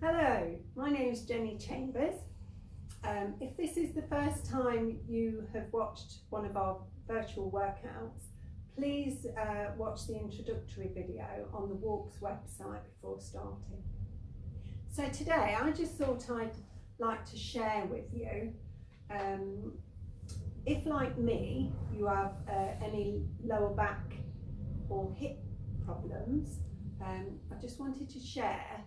Hello, my name is Jenny Chambers. If this is the first time you have watched one of our virtual workouts, please watch the introductory video on the WALX website before starting. So today I just thought I'd like to share with you, if like me you have any lower back or hip problems, I just wanted to share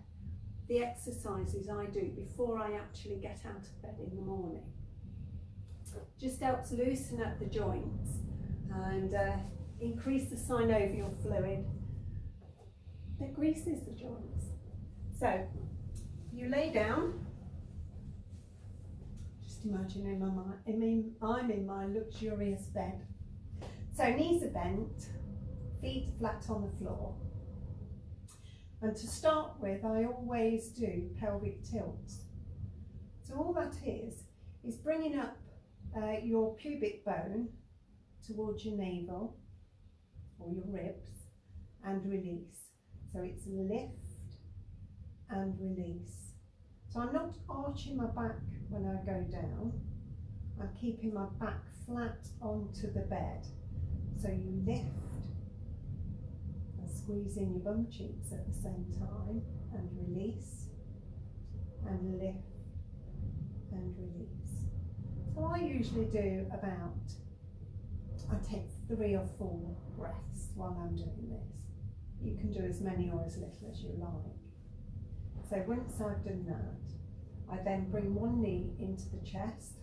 the exercises I do before I actually get out of bed in the morning. Just helps loosen up the joints and increase the synovial fluid that greases the joints. So you lay down, just imagine I'm in my luxurious bed. So knees are bent, feet flat on the floor. And to start with, I always do pelvic tilts. So all that is bringing up your pubic bone towards your navel or your ribs and release. So it's lift and release. So I'm not arching my back when I go down. I'm keeping my back flat onto the bed. So you lift, squeeze in your bum cheeks at the same time, and release, and lift, and release. So I usually do I take 3 or 4 breaths while I'm doing this. You can do as many or as little as you like. So once I've done that, I then bring one knee into the chest,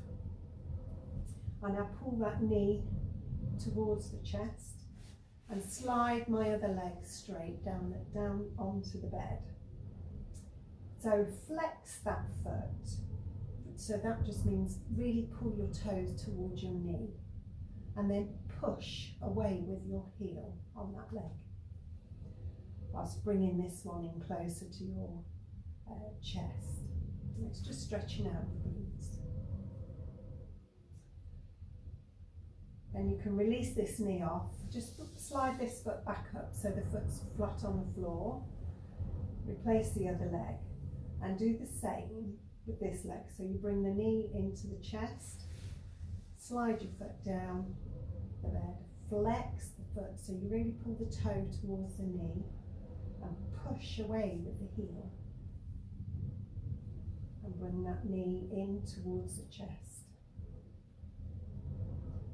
and I pull that knee towards the chest, and slide my other leg straight down onto the bed. So flex that foot. So that just means really pull your toes towards your knee and then push away with your heel on that leg, whilst bringing this one in closer to your chest. And it's just stretching out the glutes. Then you can release this knee off. Just slide this foot back up so the foot's flat on the floor. Replace the other leg and do the same with this leg. So you bring the knee into the chest, slide your foot down the bed, flex the foot so you really pull the toe towards the knee and push away with the heel. And bring that knee in towards the chest.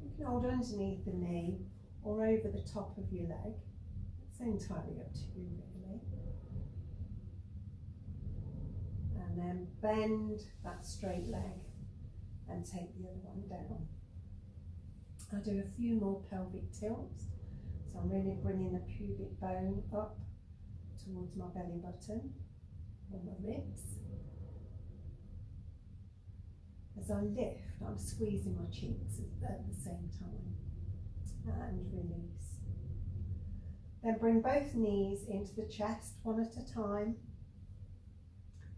You can hold underneath the knee or over the top of your leg. It's entirely up to you really. And then bend that straight leg and take the other one down. I do a few more pelvic tilts. So I'm really bringing the pubic bone up towards my belly button or my ribs. As I lift, I'm squeezing my cheeks at the same time, and release. Then bring both knees into the chest one at a time.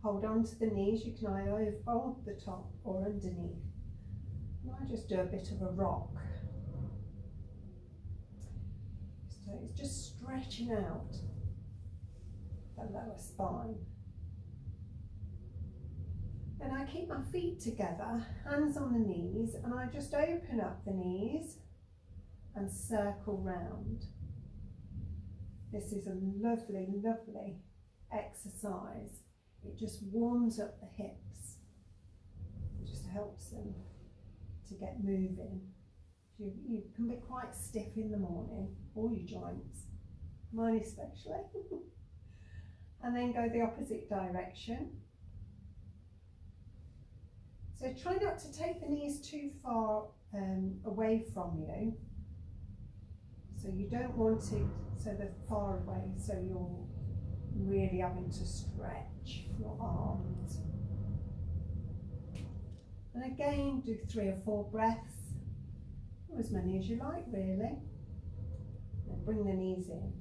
Hold on to the knees, you can either hold the top or underneath. And I just do a bit of a rock. So it's just stretching out the lower spine. Then I keep my feet together, hands on the knees, and I just open up the knees and circle round. This is a lovely, lovely exercise. It just warms up the hips. It just helps them to get moving. You can be quite stiff in the morning, all your joints, mine especially. And then go the opposite direction. So try not to take the knees too far away from you. So you don't want it so they're far away, so you're really having to stretch your arms. And again, do 3 or 4 breaths, or as many as you like really. Then bring the knees in.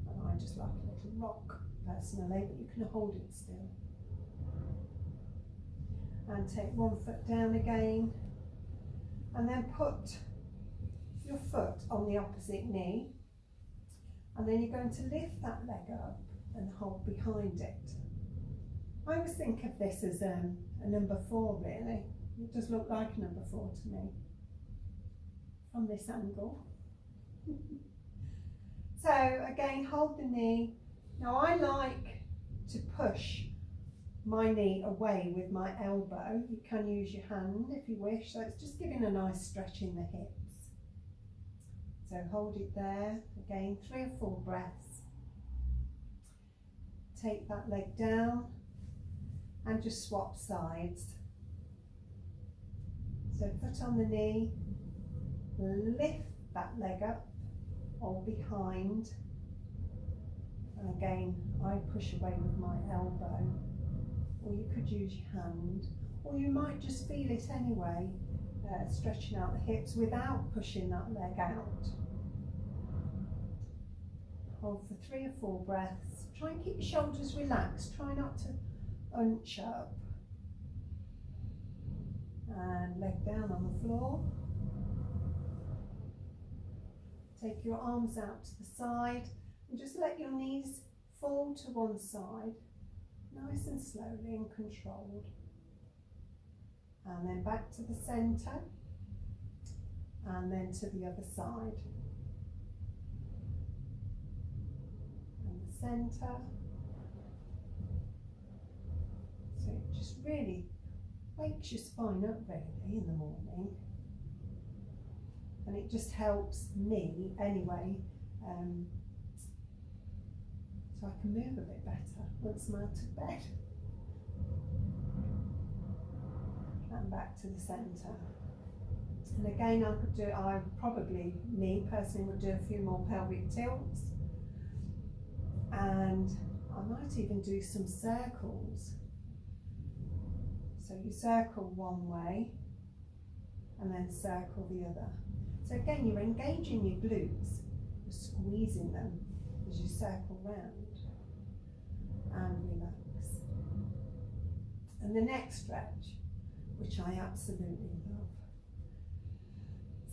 And I just like a little rock personally, but you can hold it still. And take one foot down again, and then put your foot on the opposite knee, and then you're going to lift that leg up and hold behind it. I always think of this as a number 4 really. It does look like a number 4 to me from this angle. So again, hold the knee. Now I like to push my knee away with my elbow. You can use your hand if you wish, so it's just giving a nice stretch in the hips. So hold it there, again 3 or 4 breaths. Take that leg down and just swap sides. So foot on the knee, lift that leg up or behind. And again, I push away with my elbow, or you could use your hand, or you might just feel it anyway, stretching out the hips without pushing that leg out. Hold for 3 or 4 breaths. Try and keep your shoulders relaxed, try not to hunch up. And leg down on the floor. Take your arms out to the side and just let your knees fall to one side, nice and slowly and controlled. And then back to the centre, and then to the other side. And the centre. So it just really wakes your spine up really in the morning, and it just helps me anyway, so I can move a bit better once I'm out of bed. And back to the centre. And again, me personally would do a few more pelvic tilts, and I might even do some circles. So you circle one way and then circle the other. So again, you're engaging your glutes, you're squeezing them as you circle round, and relax. And the next stretch, which I absolutely love.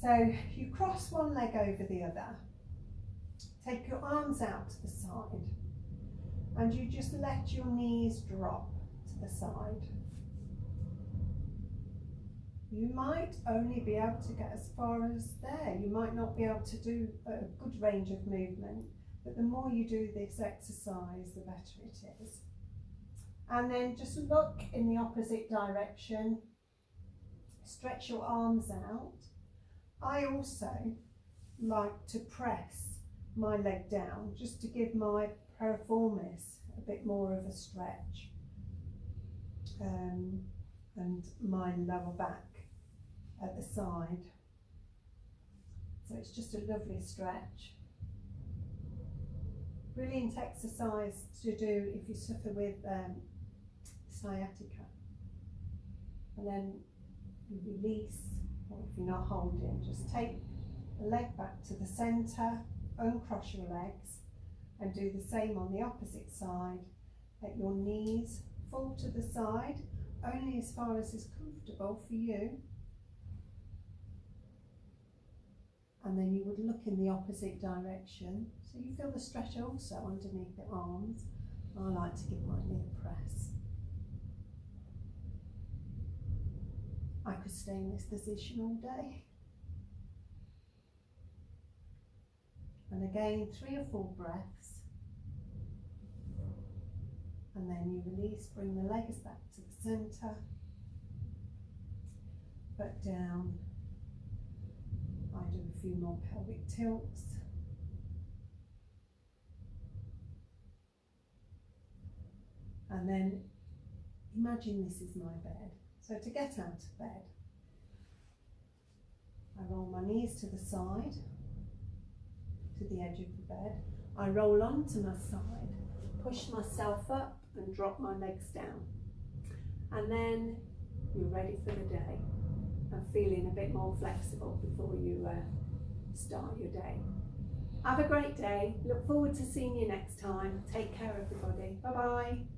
So you cross one leg over the other, take your arms out to the side, and you just let your knees drop to the side. You might only be able to get as far as there. You might not be able to do a good range of movement, but the more you do this exercise, the better it is. And then just look in the opposite direction. Stretch your arms out. I also like to press my leg down just to give my piriformis a bit more of a stretch, and my lower back at the side. So it's just a lovely stretch. Brilliant exercise to do if you suffer with sciatica. And then you release, or if you're not holding, just take the leg back to the centre, uncross your legs, and do the same on the opposite side. Let your knees fall to the side, only as far as is comfortable for you. And then you would look in the opposite direction, so you feel the stretch also underneath the arms. I like to give my knee a press. I could stay in this position all day. And again, 3 or 4 breaths. And then you release, bring the legs back to the centre, foot down. I do a few more pelvic tilts. And then imagine this is my bed. So to get out of bed, I roll my knees to the side, to the edge of the bed. I roll onto my side, push myself up and drop my legs down. And then you're ready for the day and feeling a bit more flexible before you start your day. Have a great day. Look forward to seeing you next time. Take care, everybody. Bye-bye.